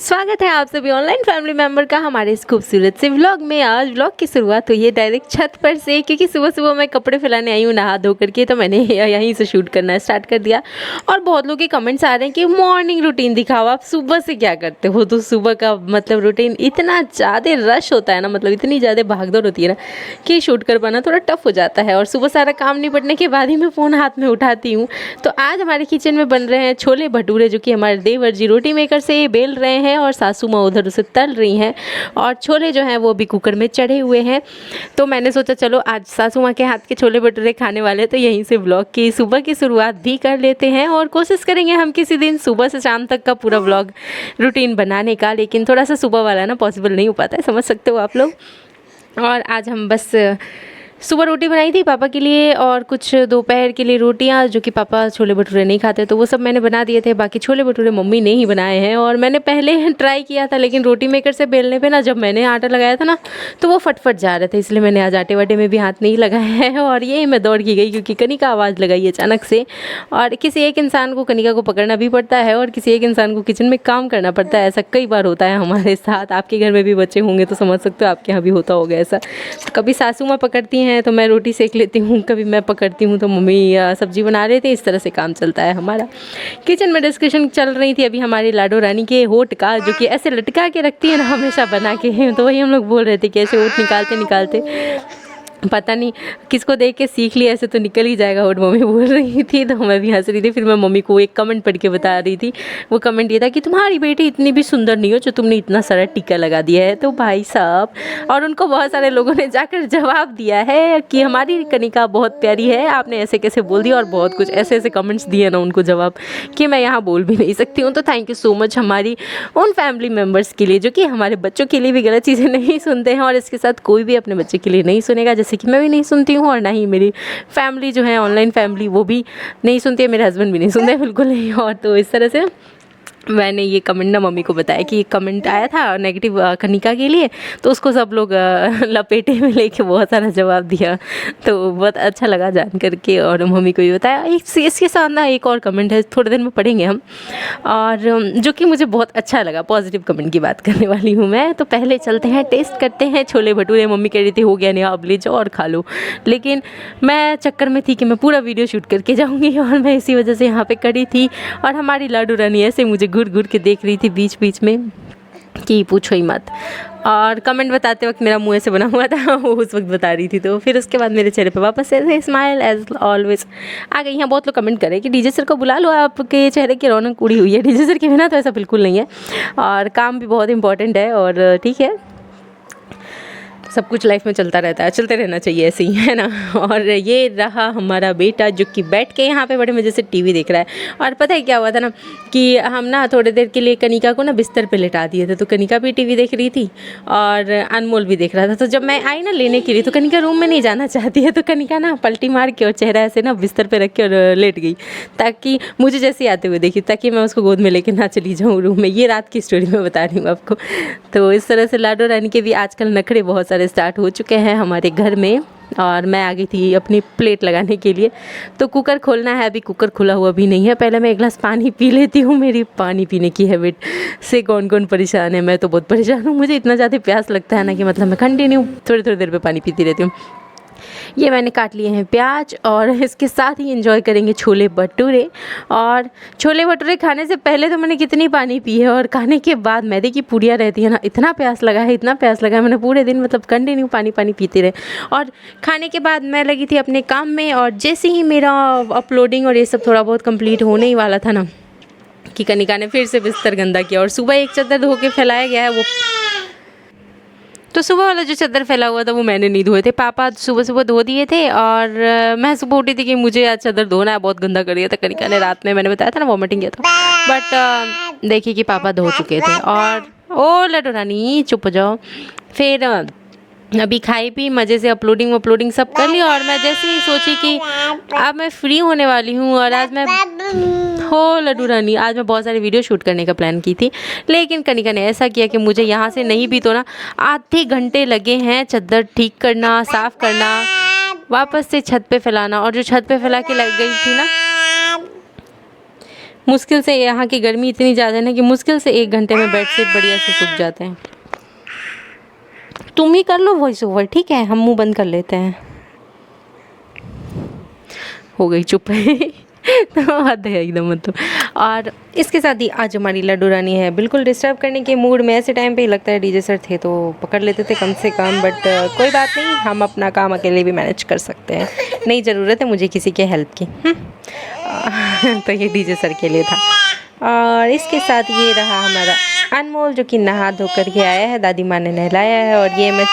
स्वागत है आप सभी ऑनलाइन फैमिली मेंबर का हमारे इस खूबसूरत से व्लॉग में। आज व्लॉग की शुरुआत हुई है डायरेक्ट छत पर से, क्योंकि सुबह सुबह मैं कपड़े फैलाने आई हूँ नहा धो करके, तो मैंने यहीं से शूट करना स्टार्ट कर दिया। और बहुत लोग के कमेंट्स आ रहे हैं कि मॉर्निंग रूटीन दिखाओ, आप सुबह से क्या करते हो। तो सुबह का मतलब रूटीन इतना ज़्यादा रश होता है ना, मतलब इतनी ज़्यादा भागदौड़ होती है ना कि शूट कर पाना थोड़ा टफ हो जाता है। और सुबह सारा काम निपटने के बाद ही मैं फ़ोन हाथ में उठाती हूँ। तो आज हमारे किचन में बन रहे हैं छोले भटूरे, जो कि हमारे देवर जी रोटी मेकर से बेल रहे हैं और सासू माँ उधर उसे तल रही हैं। और छोले जो हैं वो भी कुकर में चढ़े हुए हैं। तो मैंने सोचा चलो आज सासू माँ के हाथ के छोले भटूरे खाने वाले, तो यहीं से व्लॉग की सुबह की शुरुआत भी कर लेते हैं। और कोशिश करेंगे हम किसी दिन सुबह से शाम तक का पूरा व्लॉग रूटीन बनाने का, लेकिन थोड़ा सा सुबह वाला ना पॉसिबल नहीं हो पाता है, समझ सकते हो आप लोग। और आज हम बस सुबह रोटी बनाई थी पापा के लिए और कुछ दोपहर के लिए रोटियां, जो कि पापा छोले भटूरे नहीं खाते, तो वो सब मैंने बना दिए थे। बाकी छोले भटूरे मम्मी ने ही बनाए हैं। और मैंने पहले ट्राई किया था, लेकिन रोटी मेकर से बेलने पे ना जब मैंने आटा लगाया था ना तो वो फटफट जा रहे थे, इसलिए मैंने आज आटे वाटे में भी हाथ नहीं लगाया है। और ये मैं दौड़ की गई क्योंकि कनिका आवाज़ लगाई अचानक से। और किसी एक इंसान को कनिका को पकड़ना भी पड़ता है और किसी एक इंसान को किचन में काम करना पड़ता है। ऐसा कई बार होता है हमारे साथ। आपके घर में भी बच्चे होंगे तो समझ सकते हो आपके यहाँ भी होता होगा ऐसा। कभी सासू माँ पकड़ती हैं तो मैं रोटी सेक लेती हूँ, कभी मैं पकड़ती हूँ तो मम्मी सब्जी बना रहे थे। इस तरह से काम चलता है हमारा। किचन में डिस्कशन चल रही थी अभी हमारी लाडो रानी के होठ का, जो कि ऐसे लटका के रखती है ना हमेशा बना के, तो वही हम लोग बोल रहे थे कि ऐसे होठ निकालते निकालते पता नहीं किसको देख के सीख लिया, ऐसे तो निकल ही जाएगा होठ, मम्मी बोल रही थी। तो मैं भी हंस रही थी। फिर मैं मम्मी को एक कमेंट पढ़ के बता रही थी। वो कमेंट ये था कि तुम्हारी बेटी इतनी भी सुंदर नहीं हो जो तुमने इतना सारा टीका लगा दिया है। तो भाई साहब, और उनको बहुत सारे लोगों ने जाकर जवाब दिया है कि हमारी कनिका बहुत प्यारी है, आपने ऐसे कैसे बोल दिया। और बहुत कुछ ऐसे ऐसे कमेंट्स दिए ना उनको जवाब कि मैं यहाँ बोल भी नहीं सकती हूँ। तो थैंक यू सो मच हमारी उन फैमिली मेम्बर्स के लिए जो कि हमारे बच्चों के लिए भी गलत चीज़ें नहीं सुनते हैं, और इसके साथ कोई भी अपने बच्चे के लिए नहीं सुनेगा, जैसे कि मैं भी नहीं सुनती हूँ और ना ही मेरी फैमिली जो है ऑनलाइन फैमिली वो भी नहीं सुनती है, मेरे हस्बैंड भी नहीं सुनते बिल्कुल नहीं। और तो इस तरह से मैंने ये कमेंट ना मम्मी को बताया कि एक कमेंट आया था नेगेटिव कनिका के लिए, तो उसको सब लोग लपेटे में लेके बहुत सारा जवाब दिया। तो बहुत अच्छा लगा जान करके, और मम्मी को भी बताया। इसके साथ ना एक और कमेंट है, थोड़े दिन में पढ़ेंगे हम, और जो कि मुझे बहुत अच्छा लगा। पॉजिटिव कमेंट की बात करने वाली हूँ मैं। तो पहले चलते हैं, टेस्ट करते हैं छोले भटूरे। मम्मी कह रही थी हो गया नहीं, अब ले जाओ और खा लो, लेकिन मैं चक्कर में थी कि मैं पूरा वीडियो शूट करके जाऊँगी, और मैं इसी वजह से यहाँ पर खड़ी थी। और हमारी लाडू रानी ऐसे मुझे घूर घूर के देख रही थी बीच बीच में कि पूछो ही मत। और कमेंट बताते वक्त मेरा मुंह ऐसे बना हुआ था, वो उस वक्त बता रही थी। तो फिर उसके बाद मेरे चेहरे पे वापस ऐसे स्माइल एज ऑलवेज आ गई। यहाँ बहुत लोग कमेंट करें कि डीजे सर को बुला लो, आपके चेहरे की रौनक उड़ी हुई है। डीजे सर के बिना तो ऐसा बिल्कुल नहीं है, और काम भी बहुत इंपॉर्टेंट है। और ठीक है, सब कुछ लाइफ में चलता रहता है, चलते रहना चाहिए ऐसे ही, है ना। और ये रहा हमारा बेटा जो कि बैठ के यहाँ पे बड़े मज़े से टीवी देख रहा है। और पता है क्या हुआ था ना कि हम ना थोड़ी देर के लिए कनिका को ना बिस्तर पे लेटा दिए थे, तो कनिका भी टीवी देख रही थी और अनमोल भी देख रहा था। तो जब मैं आई ना लेने के लिए, तो कनिका रूम में नहीं जाना चाहती है, तो कनिका ना पलटी मार के और चेहरा ऐसे ना बिस्तर पर रख के और लेट गई, ताकि मुझे जैसे आते हुए देखी, ताकि मैं उसको गोद में लेके ना चली जाऊँ रूम में। ये रात की स्टोरी मैं बता रही हूँ आपको। तो इस तरह से लाडो रानी के भी आजकल नखरे बहुत सारे स्टार्ट हो चुके हैं हमारे घर में। और मैं आ गई थी अपनी प्लेट लगाने के लिए। तो कुकर खोलना है, अभी कुकर खुला हुआ भी नहीं है। पहले मैं एक गिलास पानी पी लेती हूँ, मेरी पानी पीने की हैबिट से कौन कौन परेशान है। मैं तो बहुत परेशान हूँ, मुझे इतना ज़्यादा प्यास लगता है ना कि मतलब मैं कंटिन्यू थोड़ी थोड़ी देर पे पानी पीती रहती हूँ। ये मैंने काट लिए हैं प्याज, और इसके साथ ही एंजॉय करेंगे छोले भटूरे। और छोले भटूरे खाने से पहले तो मैंने कितनी पानी पी है, और खाने के बाद मैदे की पूड़ियाँ रहती है ना, इतना प्यास लगा है, इतना प्यास लगा है, मैंने पूरे दिन मतलब कंटिन्यू पानी पानी पीते रहे। और खाने के बाद मैं लगी थी अपने काम में, और जैसे ही मेरा अपलोडिंग और ये सब थोड़ा बहुत कंप्लीट होने ही वाला था ना कि कनिका ने फिर से बिस्तर गंदा किया। और सुबह एक चादर धो के फैलाया गया है वो, तो सुबह वाला जो चादर फैला हुआ था वो मैंने नहीं धोए थे, पापा सुबह सुबह धो दिए थे। और मैं सुबह उठी थी कि मुझे आज चादर धोना है, बहुत गंदा कर दिया था कनिका ने रात में, मैंने बताया था ना वॉमिटिंग किया था। बट देखिए कि पापा धो चुके थे। और ओ लड्डू रानी चुप हो जाओ। फिर अभी खाई पी मज़े से, अपलोडिंग सब कर लिया। और मैं जैसे ही सोची कि अब मैं फ्री होने वाली हूँ, और आज मैं हो लड्डू रानी, आज मैं बहुत सारी वीडियो शूट करने का प्लान की थी, लेकिन कनिका ने ऐसा किया कि मुझे यहाँ से नहीं भी तो ना आधे घंटे लगे हैं चादर ठीक करना, साफ़ करना, वापस से छत पे फैलाना। और जो छत पे फैला के लग गई थी ना, मुश्किल से यहाँ की गर्मी इतनी ज़्यादा है ना कि मुश्किल से 1 घंटे में बेडशीट बढ़िया से सूख जाते हैं। तुम ही कर लो वॉइस ओवर, ठीक है, हम मुंह बंद कर लेते हैं। हो गई चुप तो हद है एकदम मतलब। और इसके साथ ही आज हमारी लड्डू रानी है बिल्कुल डिस्टर्ब करने के मूड में। ऐसे टाइम पे ही लगता है डीजे सर थे तो पकड़ लेते थे कम से कम, बट कोई बात नहीं, हम अपना काम अकेले भी मैनेज कर सकते हैं, नहीं ज़रूरत है मुझे किसी के हेल्प की। तो ये डीजे सर के लिए था। और इसके साथ ये रहा हमारा अनमोल जो कि नहा धो कर के आया है, दादी माँ ने नहलाया है। और ये मैं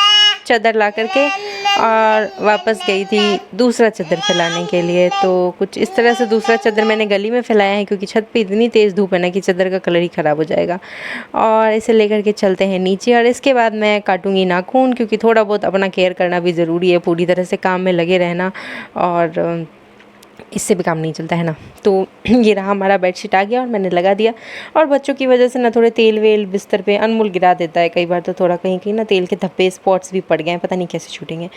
चादर ला करके और वापस गई थी दूसरा चादर फैलाने के लिए। तो कुछ इस तरह से दूसरा चादर मैंने गली में फैलाया है क्योंकि छत पे इतनी तेज़ धूप है ना कि चादर का कलर ही ख़राब हो जाएगा। और इसे लेकर के चलते हैं नीचे। और इसके बाद मैं काटूंगी नाखून क्योंकि थोड़ा बहुत अपना केयर करना भी ज़रूरी है, पूरी तरह से काम में लगे रहना और इससे भी काम नहीं चलता है ना। तो ये रहा हमारा बेडशीट आ गया और मैंने लगा दिया। और बच्चों की वजह से ना थोड़े तेल वेल बिस्तर पे अनमोल गिरा देता है कई बार, तो थोड़ा कहीं कहीं ना तेल के धब्बे स्पॉट्स भी पड़ गए हैं, पता नहीं कैसे छूटेंगे।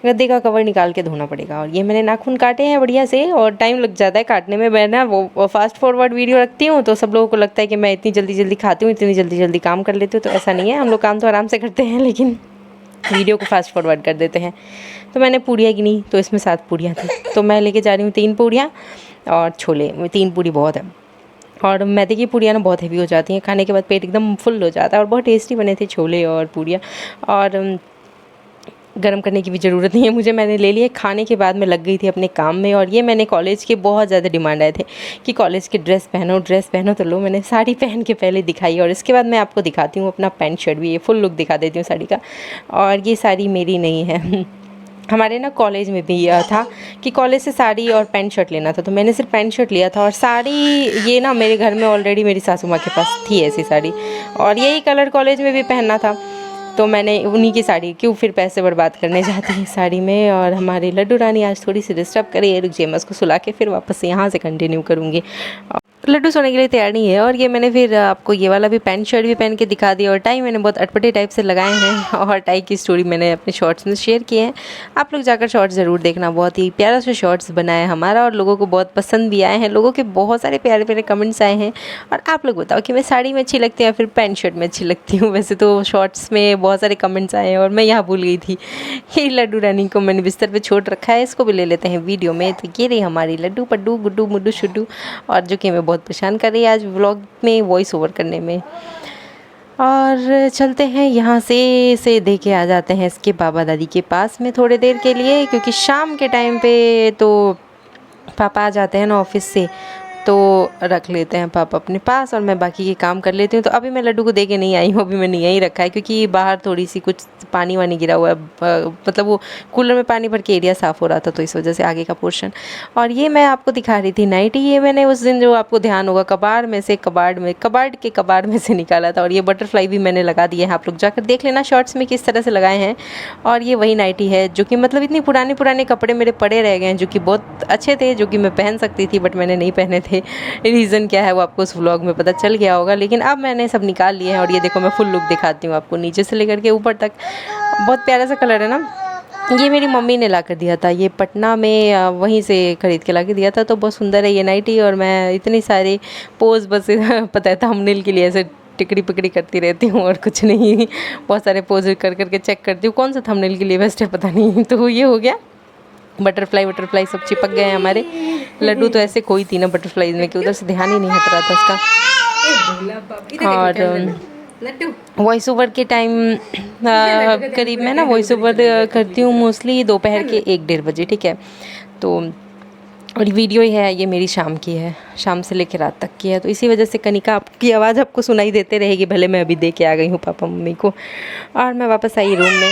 गद्दे का कवर निकाल के धोना पड़ेगा। और ये मैंने नाखून काटे हैं बढ़िया से, और टाइम लग जाता है काटने में। मैं ना वो फास्ट फॉरवर्ड वीडियो रखती हूँ तो सब लोगों को लगता है कि मैं इतनी जल्दी जल्दी खाती हूँ, इतनी जल्दी जल्दी काम कर लेती हूँ, तो ऐसा नहीं है। हम लोग काम तो आराम से करते हैं लेकिन वीडियो को फास्ट फॉरवर्ड कर देते हैं। तो मैंने पूड़ियाँ गिनी तो इसमें 7 पूड़ियाँ थी, तो मैं लेके जा रही हूँ 3 पूड़ियाँ और छोले। 3 पूड़ी बहुत है। और मैदे की पूड़ियाँ ना बहुत हेवी हो जाती हैं, खाने के बाद पेट एकदम फुल हो जाता है। और बहुत टेस्टी बने थे छोले और पूड़ियाँ, और गर्म करने की भी ज़रूरत नहीं है मुझे, मैंने ले लिए। खाने के बाद मैं लग गई थी अपने काम में। और ये मैंने कॉलेज के बहुत ज़्यादा डिमांड आए थे कि कॉलेज की ड्रेस पहनो, तो लो मैंने साड़ी पहन के पहले दिखाई। और इसके बाद मैं आपको दिखाती हूँ अपना पैंट शर्ट भी, ये फुल लुक दिखा देती हूँ साड़ी का। और ये साड़ी मेरी नहीं है हमारे ना कॉलेज में भी यह था कि कॉलेज से साड़ी और पैंट शर्ट लेना था, तो मैंने सिर्फ पैंट शर्ट लिया था। और साड़ी ये ना मेरे घर में ऑलरेडी मेरी सासू माँ के पास थी ऐसी साड़ी, और यही कलर कॉलेज में भी पहनना था, तो मैंने उन्हीं की साड़ी, क्यों फिर पैसे बर्बाद करने जाती है साड़ी में। और हमारी लड्डू रानी आज थोड़ी सी डिस्टर्ब करी है, रुक जाइए मैं उसको सुला के फिर वापस यहाँ से कंटिन्यू करूँगी। लड्डू सोने के लिए तैयार नहीं है। और ये मैंने फिर आपको ये वाला भी पैंट शर्ट भी पहन के दिखा दिया। और टाई मैंने बहुत अटपटे टाइप से लगाए हैं, और टाई की स्टोरी मैंने अपने शॉर्ट्स में शेयर किए हैं, आप लोग जाकर शॉर्ट्स ज़रूर देखना। बहुत ही प्यारा सा शॉर्ट्स बनाया है हमारा, और लोगों को बहुत पसंद भी आए हैं। लोगों के बहुत सारे प्यारे प्यारे कमेंट्स आए हैं। और आप लोग बताओ कि मैं साड़ी में अच्छी लगती हूँ या फिर पैंट शर्ट में अच्छी लगती हूँ। वैसे तो शॉर्ट्स में बहुत सारे कमेंट्स आए हैं, और मैं यहाँ भूल गई थी कि लड्डू रानी को मैंने बिस्तर पर छोड़ रखा है, इसको भी ले लेते हैं वीडियो में। तो ये रही हमारी लड्डू पड्डू गुड्डू मुड्डू शुड्डू, और जो कि हमें बहुत परेशान कर रही है आज व्लॉग में वॉइस ओवर करने में। और चलते हैं यहाँ से दे के आ जाते हैं इसके बाबा दादी के पास में थोड़ी देर के लिए, क्योंकि शाम के टाइम पे तो पापा आ जाते हैं ना ऑफिस से, तो रख लेते हैं पापा अपने पास और मैं बाकी के काम कर लेती हूँ। तो अभी मैं लड्डू को दे के नहीं आई हूँ, अभी मैंने यहीं रखा है क्योंकि बाहर थोड़ी सी कुछ पानी वानी गिरा हुआ है, मतलब वो कूलर में पानी भर के एरिया साफ़ हो रहा था, तो इस वजह से आगे का पोर्शन। और ये मैं आपको दिखा रही थी नाइटी, ये मैंने उस दिन जो आपको ध्यान होगा कबाड़ में से निकाला था। और ये बटरफ्लाई भी मैंने लगा दिए हैं, आप लोग जाकर देख लेना शॉर्ट्स में किस तरह से लगाए हैं। और ये वही नाइटी है जो कि मतलब इतनी पुराने कपड़े मेरे पड़े रह गए हैं जो कि बहुत अच्छे थे, जो कि मैं पहन सकती थी बट मैंने नहीं पहने थे। रीज़न क्या है वो आपको उस व्लॉग में पता चल गया होगा, लेकिन अब मैंने सब निकाल लिए हैं। और ये देखो मैं फुल लुक दिखाती हूँ आपको नीचे से लेकर के ऊपर तक, बहुत प्यारा सा कलर है ना। ये मेरी मम्मी ने ला कर दिया था, ये पटना में वहीं से ख़रीद के ला के दिया था, तो बहुत सुंदर है ये नाइटी। और मैं इतनी सारी पोज बस पता है थंबनेल के लिए ऐसे टिकड़ी पिकड़ी करती रहती हूँ और कुछ नहीं, बहुत सारे पोज कर करके चेक करती हूँ कौन सा थंबनेल के लिए बेस्ट है पता नहीं। तो ये हो गया, बटरफ्लाई सब चिपक गए हैं हमारे। लड्डू तो ऐसे खोई थी ना बटरफ्लाईज में कि उधर से ध्यान ही नहीं हट रहा था उसका। और वॉइस ओवर के टाइम करीब मैं ना वॉइस ओवर करती हूँ मोस्टली दोपहर के 1-1:30 बजे, ठीक है। तो और वीडियो ही है ये मेरी शाम की है, शाम से लेकर रात तक की है, तो इसी वजह से कनिका आपकी आवाज़ आपको सुनाई देते रहेगी, भले मैं अभी दे के आ गई हूँ पापा मम्मी को। और मैं वापस आई रूम में,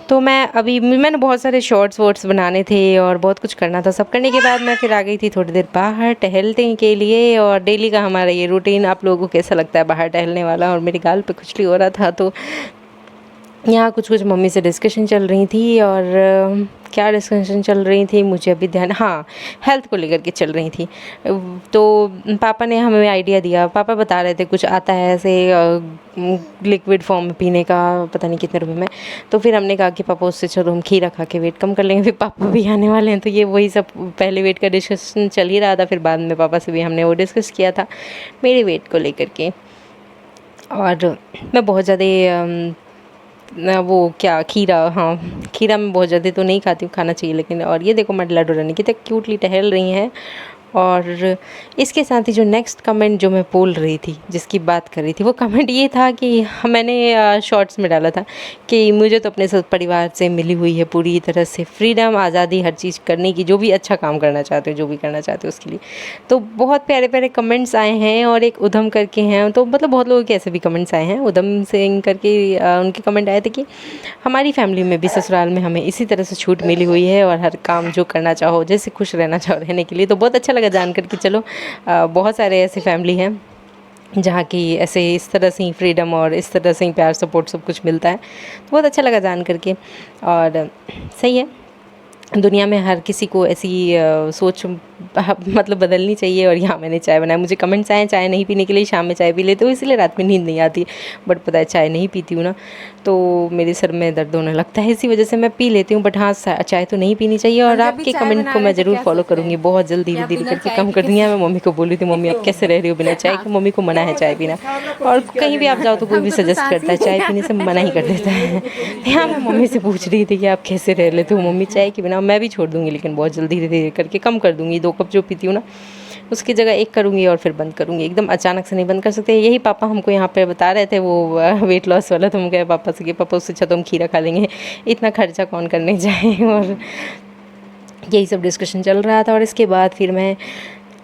तो मैंने बहुत सारे शॉर्ट्स वॉर्ट्स बनाने थे और बहुत कुछ करना था। सब करने के बाद मैं फिर आ गई थी थोड़ी देर बाहर टहलने के लिए। और डेली का हमारा ये रूटीन, आप लोगों को कैसा लगता है बाहर टहलने वाला। और मेरे गाल पे खुजली हो रहा था, तो यहाँ कुछ कुछ मम्मी से डिस्कशन चल रही थी और क्या डिस्कशन चल रही थी मुझे अभी ध्यान, हाँ, हेल्थ को लेकर के चल रही थी। तो पापा ने हमें आइडिया दिया, पापा बता रहे थे कुछ आता है ऐसे लिक्विड फॉर्म में पीने का, पता नहीं कितने रुपए में। तो फिर हमने कहा कि पापा उससे चलो हम खीरा खा के वेट कम कर लेंगे, फिर पापा भी आने वाले हैं। तो ये वही सब पहले वेट का डिस्कशन चल ही रहा था, फिर बाद में पापा से भी हमने वो डिस्कस किया था मेरे वेट को लेकर के। और मैं बहुत ज़्यादा वो क्या खीरा, हाँ, खीरा मैं बहुत ज़्यादा तो नहीं खाती हूँ, खाना चाहिए लेकिन। और ये देखो मेरी लड्डू रानी कितने क्यूटली टहल रही हैं। और इसके साथ ही जो नेक्स्ट कमेंट जो मैं बोल रही थी, जिसकी बात कर रही थी, वो कमेंट ये था कि मैंने शॉर्ट्स में डाला था कि मुझे तो अपने सब परिवार से मिली हुई है पूरी तरह से फ्रीडम, आज़ादी, हर चीज़ करने की, जो भी अच्छा काम करना चाहते हो, जो भी करना चाहते हो उसके लिए। तो बहुत प्यारे प्यारे कमेंट्स आए हैं और एक उधम करके हैं, तो मतलब बहुत लोगों के ऐसे भी कमेंट्स आए हैं। उधम सिंह करके उनके कमेंट आए थे कि हमारी फैमिली में भी ससुराल में हमें इसी तरह से छूट मिली हुई है और हर काम जो करना चाहो, जैसे खुश रहना चाहो रहने के लिए। तो बहुत अच्छा लगा जान कर कि चलो बहुत सारे ऐसे फैमिली हैं जहाँ की ऐसे इस तरह से ही फ्रीडम और इस तरह से ही प्यार सपोर्ट सब कुछ मिलता है। तो बहुत अच्छा लगा जान करके। और सही है, दुनिया में हर किसी को ऐसी सोच मतलब बदलनी चाहिए। और यहाँ मैंने चाय बनाया, मुझे कमेंट्स आए चाय नहीं पीने के लिए, शाम में चाय पी लेते हो इसलिए रात में नींद नहीं आती। बट पता है चाय नहीं पीती हूँ ना तो मेरे सर में दर्द होने लगता है, इसी वजह से मैं पी लेती हूँ। बट हाँ, चाय तो नहीं पीनी चाहिए। और आपके कमेंट को मैं ज़रूर फॉलो करूँगी, बहुत जल्द धीरे धीरे करके कम कर दूँगी। मैं मम्मी को बोली थी मम्मी आप कैसे रह रही हो बिना चाय के, मम्मी को मना है चाय पीना। और कहीं भी आप जाओ तो कोई भी सजेस्ट करता है चाय पीने से मना ही कर देता है। यहाँ मैं मम्मी से पूछ रही थी कि आप कैसे रह लेते हो मम्मी चाय के बिना। मैं भी छोड़ दूँगी लेकिन बहुत जल्दी धीरे धीरे करके कम कर दूँगी। 2 कप जो पीती हूँ ना उसकी जगह 1 करूँगी और फिर बंद करूँगी। एकदम अचानक से नहीं बंद कर सकते। यही पापा हमको यहाँ पे बता रहे थे वो वेट लॉस वाला। तो हम गए पापा से कि पापा उससे अच्छा तो हम खीरा खा लेंगे, इतना खर्चा कौन करने जाए। और यही सब डिस्कशन चल रहा था। और इसके बाद फिर मैं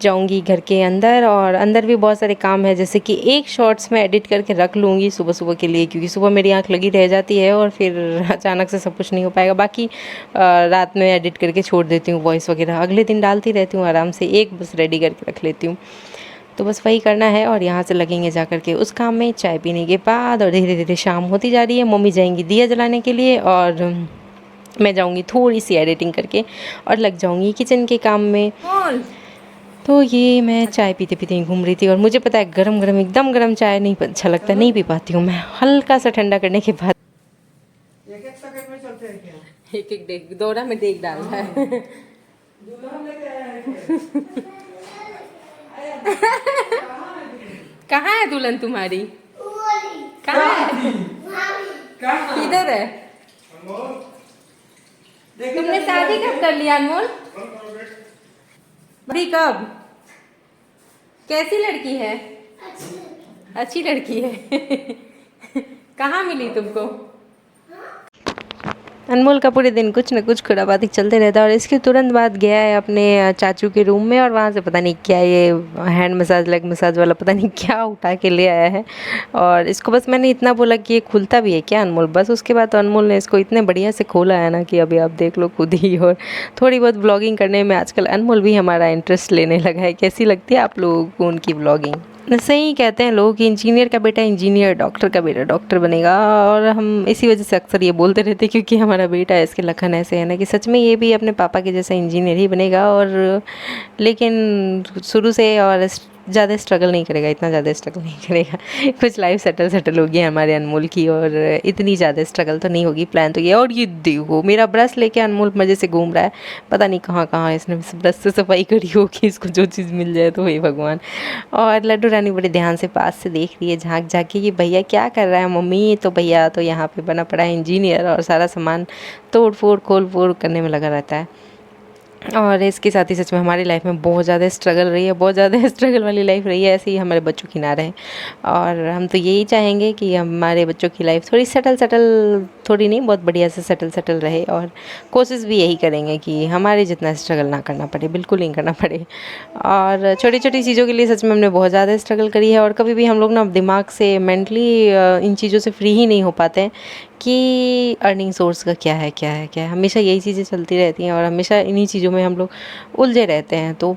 जाऊंगी घर के अंदर, और अंदर भी बहुत सारे काम है, जैसे कि एक शॉर्ट्स में एडिट करके रख लूँगी सुबह सुबह के लिए, क्योंकि सुबह मेरी आंख लगी रह जाती है और फिर अचानक से सब कुछ नहीं हो पाएगा। बाकी रात में एडिट करके छोड़ देती हूँ, वॉइस वगैरह अगले दिन डालती रहती हूँ आराम से, एक बस रेडी करके रख लेती हूँ। तो बस वही करना है। और यहाँ से लगेंगे जा कर के उस काम में चाय पीने के बाद। और धीरे धीरे शाम होती जा रही है, मम्मी जाएंगी दिया जलाने के लिए और मैं जाऊँगी थोड़ी सी एडिटिंग करके और लग जाऊँगी किचन के काम में। तो ये मैं चाय पीते पीते ही घूम रही थी। और मुझे पता है गरम गरम एकदम गरम चाय नहीं अच्छा लगता, नहीं पी पाती हूँ मैं। हल्का सा ठंडा करने के बाद एक एक पैकेट में चलते हैं क्या? एक एक डेग दौरा में देख डाल रहा है। दुल्हन लेके आया है क्या? कहाँ है दुल्हन तुम्हारी? कहाँ है? किधर है? तुमने शादी कब कर लिया अनमोल? बड़ी कब? कैसी लड़की है? अच्छी लड़की है। कहाँ मिली तुमको? अनमोल का पूरे दिन कुछ न कुछ खुराबाती चलते रहता है। और इसके तुरंत बाद गया है अपने चाचू के रूम में और वहाँ से पता नहीं क्या ये हैंड मसाज लेग मसाज वाला पता नहीं क्या उठा के ले आया है। और इसको बस मैंने इतना बोला कि ये खुलता भी है क्या अनमोल, बस उसके बाद तो अनमोल ने इसको इतने बढ़िया से खोला है ना कि अभी आप देख लो खुद ही। और थोड़ी बहुत ब्लॉगिंग करने में आजकल अनमोल भी हमारा इंटरेस्ट लेने लगा है। कैसी लगती है आप लोगों को उनकी ब्लॉगिंग? सही कहते हैं लोग कि इंजीनियर का बेटा इंजीनियर, डॉक्टर का बेटा डॉक्टर बनेगा। और हम इसी वजह से अक्सर ये बोलते रहते हैं क्योंकि हमारा बेटा है, इसके लखन ऐसे है ना कि सच में ये भी अपने पापा के जैसा इंजीनियर ही बनेगा। और लेकिन शुरू से और ज़्यादा स्ट्रगल नहीं करेगा, इतना ज़्यादा स्ट्रगल नहीं करेगा। कुछ लाइफ सेटल होगी हमारे अनमोल की और इतनी ज़्यादा स्ट्रगल तो नहीं होगी। प्लान तो ये। और ये देखो मेरा ब्रश लेके अनमोल मज़े से घूम रहा है, पता नहीं कहाँ कहाँ इसने ब्रश से सफाई करी होगी, इसको जो चीज़ मिल जाए तो हे भगवान। और लड्डू रानी बड़े ध्यान से पास से देख रही है झाँक झाँक के कि भैया क्या कर रहा है मम्मी। तो भैया तो यहाँ पे बना पड़ा है इंजीनियर और सारा सामान तोड़ फोड़ खोल फोड़ करने में लगा रहता है। और इसके साथ ही सच में हमारी लाइफ में बहुत ज़्यादा स्ट्रगल रही है, बहुत ज़्यादा स्ट्रगल वाली लाइफ रही है। ऐसे ही हमारे बच्चों की ना रहे। और हम तो यही चाहेंगे कि हमारे बच्चों की लाइफ थोड़ी सेटल थोड़ी नहीं बहुत बढ़िया से सेटल रहे। और कोशिश भी यही करेंगे कि हमारे जितना स्ट्रगल ना करना पड़े, बिल्कुल नहीं करना पड़े। और छोटी छोटी चीज़ों के लिए सच में हमने बहुत ज़्यादा स्ट्रगल करी है। और कभी भी हम लोग ना दिमाग से मेंटली इन चीज़ों से फ्री ही नहीं हो पाते हैं कि अर्निंग सोर्स का क्या है क्या है क्या है, हमेशा यही चीज़ें चलती रहती हैं और हमेशा इन्हीं चीज़ों में हम लोग उलझे रहते हैं। तो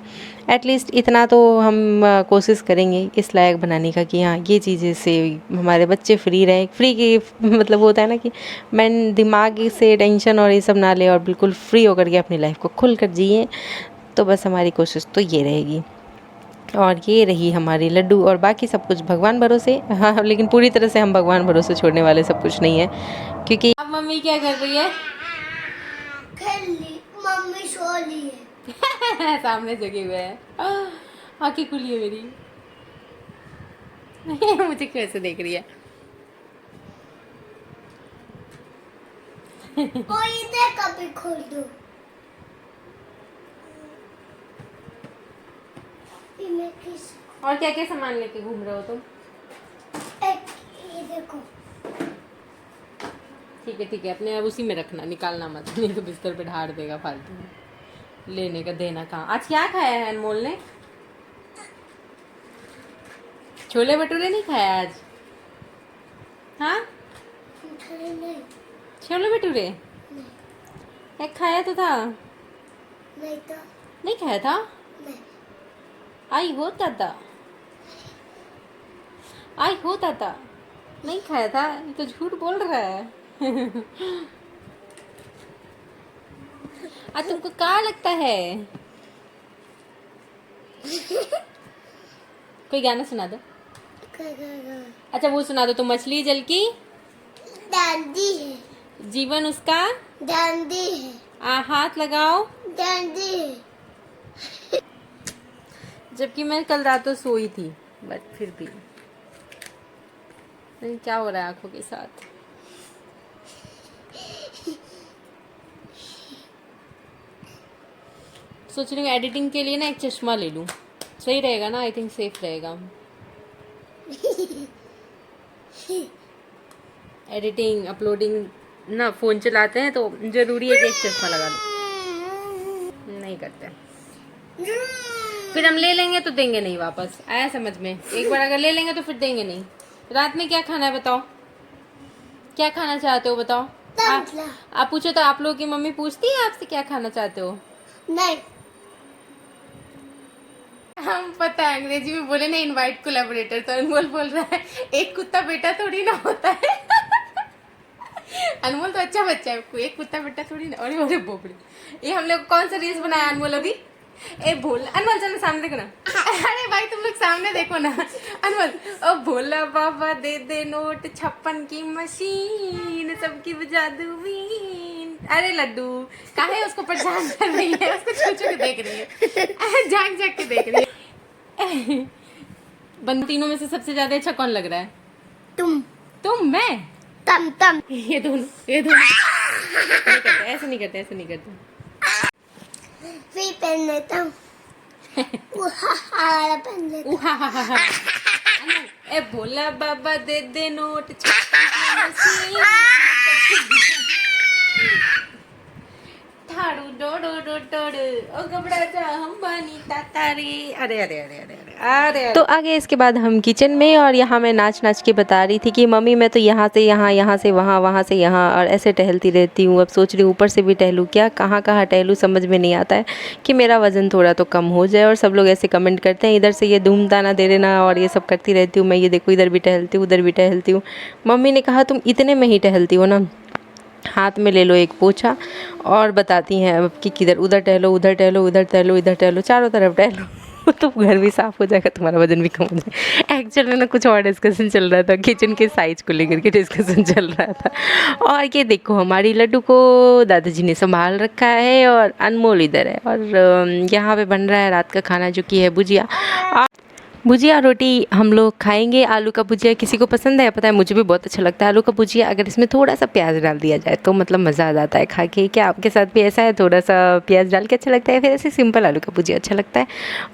एटलीस्ट इतना तो हम कोशिश करेंगे इस लायक बनाने का कि हाँ ये चीज़ें से हमारे बच्चे फ्री रहें। फ्री की मतलब होता है ना कि मैं दिमाग से टेंशन और ये सब ना ले और बिल्कुल फ्री होकर के अपनी लाइफ को खुल कर जिए। तो बस हमारी कोशिश तो ये रहेगी। और ये रही हमारी लड्डू, और बाकी सब कुछ भगवान भरोसे। हाँ, लेकिन पूरी तरह से हम भगवान भरोसे छोड़ने वाले सब कुछ नहीं है, क्योंकि अब मम्मी क्या कर रही है? मम्मी सो ली है। सामने जगे हुए है, आंखें खुली है मेरी। मुझे कैसे देख रही है? और इधर कभी खोल दो। मैं किस और क्या क्या सामान लेके घूम रहे हो तुम? एक ये देखो। ठीक है, अपने अब उसी में रखना, निकालना मत, नहीं तो बिस्तर पे ढाड़ देगा फालतू में। लेने का देना कहाँ? आज क्या खाया है अनमोल ने? छोले भटूरे नहीं खाया आज? हाँ, नहीं छोले भटूरे एक खाया तो था। नहीं तो नहीं खाया था? नहीं आई हो ताता, आई हो ताता, नहीं खाया था? ये तो झूठ बोल रहा है। आज तुमको क्या लगता है? कोई गाना सुना दो। अच्छा वो सुना दो, तो मछली जल की डांडी है। जीवन उसका डांडी है। हाथ लगाओ। डांडी है। जबकि मैं कल रात तो सोई थी, बट फिर भी नहीं, क्या हो रहा है आंखों के साथ? सोच रही हूँ एडिटिंग के लिए ना एक चश्मा ले लूँ, सही रहेगा ना? आई थिंक सेफ रहेगा। एडिटिंग अपलोडिंग ना फ़ोन चलाते हैं तो ज़रूरी है कि एक चश्मा लगा लो। नहीं करते, फिर हम ले लेंगे तो देंगे नहीं वापस। आया समझ में? एक बार अगर ले लेंगे तो फिर देंगे नहीं। रात में क्या खाना है बताओ? क्या खाना चाहते हो बताओ? आप पूछो तो आप लोगों की मम्मी पूछती है आपसे क्या खाना चाहते हो? नहीं हम पता है अंग्रेजी में बोले ना इनवाइट कोलैबोरेटर, तो अनमोल बोल रहा है एक कुत्ता बेटा थोड़ी ना होता है। अनमोल तो अच्छा बच्चा है, एक कुत्ता बेटा थोड़ी ना। अरे अरे बोबड़े, ये हम लोग कौन सा रील्स बनाया अनमोल अभी? ए भोल अनमोल चलो सामने देखो ना। अरे भाई तुम लोग सामने देखो ना। अनमोल ओ भोला बाबा दे दे नोट 56 की मशीन सबकी बजा दूं बीन। अरे लड्डू काहे उसको परेशान कर रही है? उसको छू छू के देख रही है, झांक झांक के देख रही है। बन तीनों में से सबसे ज्यादा अच्छा कौन लग रहा है? तुम मैं तम ये दोनों नहीं करते, ऐसे नहीं करते, ऐसे नहीं करते। फिर पहन लेता हूँ। पहन लेता हूँ। ए भोला बाबा दे दे नोट ठाड़ू डोडो डोडो ओ कपड़ा जा हम बानी तातारी। अरे अरे अरे अरे अरे तो आगे इसके बाद हम किचन में, और यहाँ मैं नाच नाच के बता रही थी कि मम्मी मैं तो यहाँ से यहाँ, यहाँ से वहाँ, वहाँ से यहाँ, और ऐसे टहलती रहती हूँ। अब सोच रही हूँ ऊपर से भी टहलूँ क्या, कहाँ कहाँ टहलूँ, समझ में नहीं आता है कि मेरा वज़न थोड़ा तो कम हो जाए। और सब लोग ऐसे कमेंट करते हैं इधर से ये धूम ताना दे देना, और ये सब करती रहती हूँ मैं। ये देखो इधर भी टहलती हूँ, उधर भी टहलती हूँ। मम्मी ने कहा तुम इतने में ही टहलती हो ना, हाथ में ले लो एक पोछा और बताती हैं अब कि किधर, उधर टहलो, उधर टहलो, उधर टहलो, इधर टहलो, चारों तरफ टहलो। तो घर भी साफ़ हो जाएगा, तुम्हारा वजन भी कम हो जाएगा। एक्चुअली में ना कुछ और डिस्कशन चल रहा था, किचन के साइज़ को लेकर के डिस्कशन चल रहा था। और ये देखो हमारी लड्डू को दादाजी ने संभाल रखा है, और अनमोल इधर है। और यहाँ पे बन रहा है रात का खाना, जो कि है भुजिया। भुजिया रोटी हम लोग खाएंगे। आलू का भुजिया किसी को पसंद है, पता है मुझे भी बहुत अच्छा लगता है आलू का भुजिया। अगर इसमें थोड़ा सा प्याज डाल दिया जाए तो मतलब मज़ा आ जाता है खा के। क्या आपके साथ भी ऐसा है, थोड़ा सा प्याज डाल के अच्छा लगता है, फिर ऐसे सिंपल आलू का भुजिया अच्छा लगता है?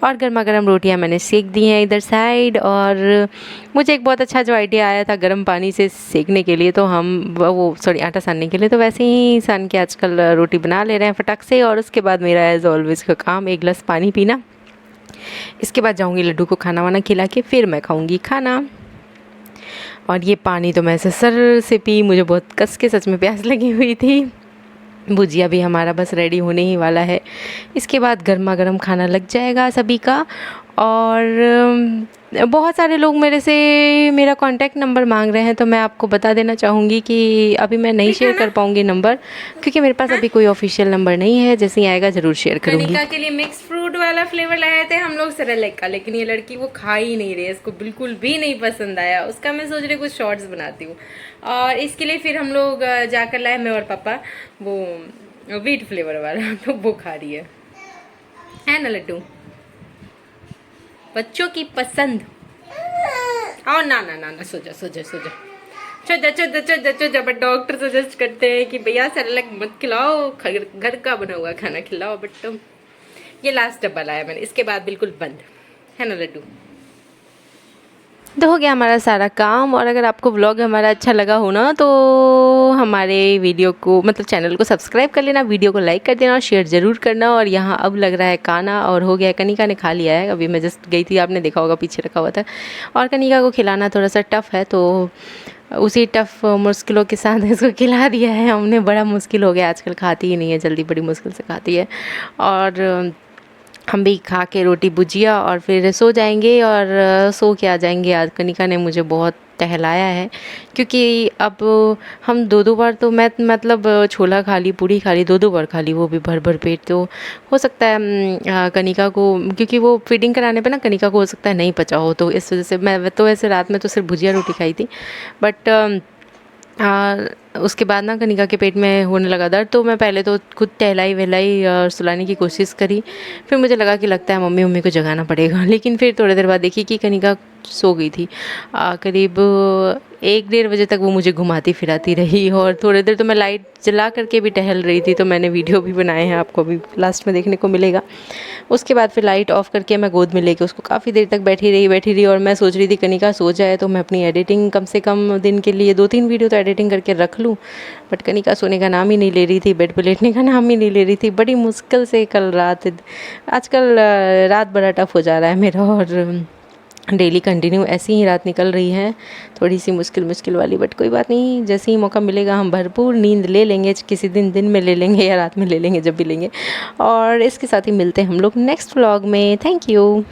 और गर्मा गर्म रोटियाँ मैंने सेक दी हैं इधर साइड। और मुझे एक बहुत अच्छा जो आइडिया आया था गर्म पानी से सेकने के लिए, तो हम आटा सानने के लिए, तो वैसे ही सान के आजकल रोटी बना ले रहे हैं फटाक से। और उसके बाद मेरा एज ऑलवेज का काम एक गिलास पानी पीना। इसके बाद जाऊंगी लड्डू को खाना वाना खिला के, फिर मैं खाऊंगी खाना। और ये पानी तो मैं ऐसे सर से पी, मुझे बहुत कस के सच में प्यास लगी हुई थी। भुजिया भी हमारा बस रेडी होने ही वाला है, इसके बाद गर्मा गर्म खाना लग जाएगा सभी का। और बहुत सारे लोग मेरे से मेरा कांटेक्ट नंबर मांग रहे हैं, तो मैं आपको बता देना चाहूँगी कि अभी मैं नहीं शेयर कर पाऊँगी नंबर, क्योंकि मेरे पास अभी कोई ऑफिशियल नंबर नहीं है। जैसे ही आएगा ज़रूर शेयर करूँगी। कनिका के लिए मिक्स फ्रूट वाला फ्लेवर लाए थे हम लोग सेरेलैक का, लेकिन ये लड़की वो खा ही नहीं रही है, इसको बिल्कुल भी नहीं पसंद आया। उसका मैं सोच रही कुछ शॉर्ट्स बनाती हूँ। और इसके लिए फिर हम लोग जाकर लाए, मैं और पापा, वो व्हीट फ्लेवर वाला, तो वो खा रही है ना लड्डू, बच्चों की पसंद। और ना ना ना ना, सो जा सो जा सो जा, चो बट डॉक्टर सजेस्ट करते हैं कि भैया सेरेलैक मत खिलाओ, घर का बना हुआ खाना खिलाओ। बट ये लास्ट डब्बा लाया मैंने, इसके बाद बिल्कुल बंद है ना लड्डू। तो हो गया हमारा सारा काम। और अगर आपको व्लॉग हमारा अच्छा लगा हो ना, तो हमारे वीडियो को मतलब चैनल को सब्सक्राइब कर लेना, वीडियो को लाइक कर देना और शेयर ज़रूर करना। और यहाँ अब लग रहा है खाना, और हो गया, कनिका ने खा लिया है। अभी मैं जस्ट गई थी, आपने देखा होगा पीछे रखा हुआ था। और कनिका को खिलाना थोड़ा सा टफ़ है, तो उसी टफ़ मुश्किलों के साथ इसको खिला दिया है हमने। बड़ा मुश्किल हो गया, आजकल खाती ही नहीं है जल्दी, बड़ी मुश्किल से खाती है। और हम भी खा के रोटी भुजिया और फिर सो जाएंगे, और सो के आ जाएंगे। आज कनिका ने मुझे बहुत टहलाया है, क्योंकि अब हम दो बार, तो मैं मतलब छोला खा ली, पूड़ी खा ली, दो बार खा ली, वो भी भर भर पेट। तो हो सकता है कनिका को, क्योंकि वो फीडिंग कराने पे ना कनिका को हो सकता है नहीं पचा हो, तो इस वजह से मैं तो ऐसे रात में तो सिर्फ भुजिया रोटी खाई थी। बट उसके बाद ना कनिका के पेट में होने लगा दर्द, तो मैं पहले तो खुद टहलाई वहलाई और सुलाने की कोशिश करी। फिर मुझे लगा कि लगता है मम्मी को जगाना पड़ेगा, लेकिन फिर थोड़ी देर बाद देखी कि कनिका सो गई थी। करीब 1-1.5 बजे तक वो मुझे घुमाती फिराती रही, और थोड़ी देर तो मैं लाइट जला करके भी टहल रही थी, तो मैंने वीडियो भी बनाए हैं, आपको अभी लास्ट में देखने को मिलेगा। उसके बाद फिर लाइट ऑफ करके मैं गोद में लेके उसको काफ़ी देर तक बैठी रही। और मैं सोच रही थी कनिका सो जाए तो मैं अपनी एडिटिंग कम से कम दिन के लिए 2-3 वीडियो तो एडिटिंग करके रख लूँ। बट कनिका सोने का नाम ही नहीं ले रही थी, बेड पे लेटने का नाम ही नहीं ले रही थी। बड़ी मुश्किल से कल रात, आजकल रात बड़ा टफ हो जा रहा है मेरा, और डेली कंटिन्यू ऐसी ही रात निकल रही है, थोड़ी सी मुश्किल वाली। बट कोई बात नहीं, जैसे ही मौका मिलेगा हम भरपूर नींद ले लेंगे, किसी दिन में ले लेंगे या रात में ले लेंगे, जब भी लेंगे। और इसके साथ ही मिलते हैं हम लोग नेक्स्ट व्लॉग में। Thank you.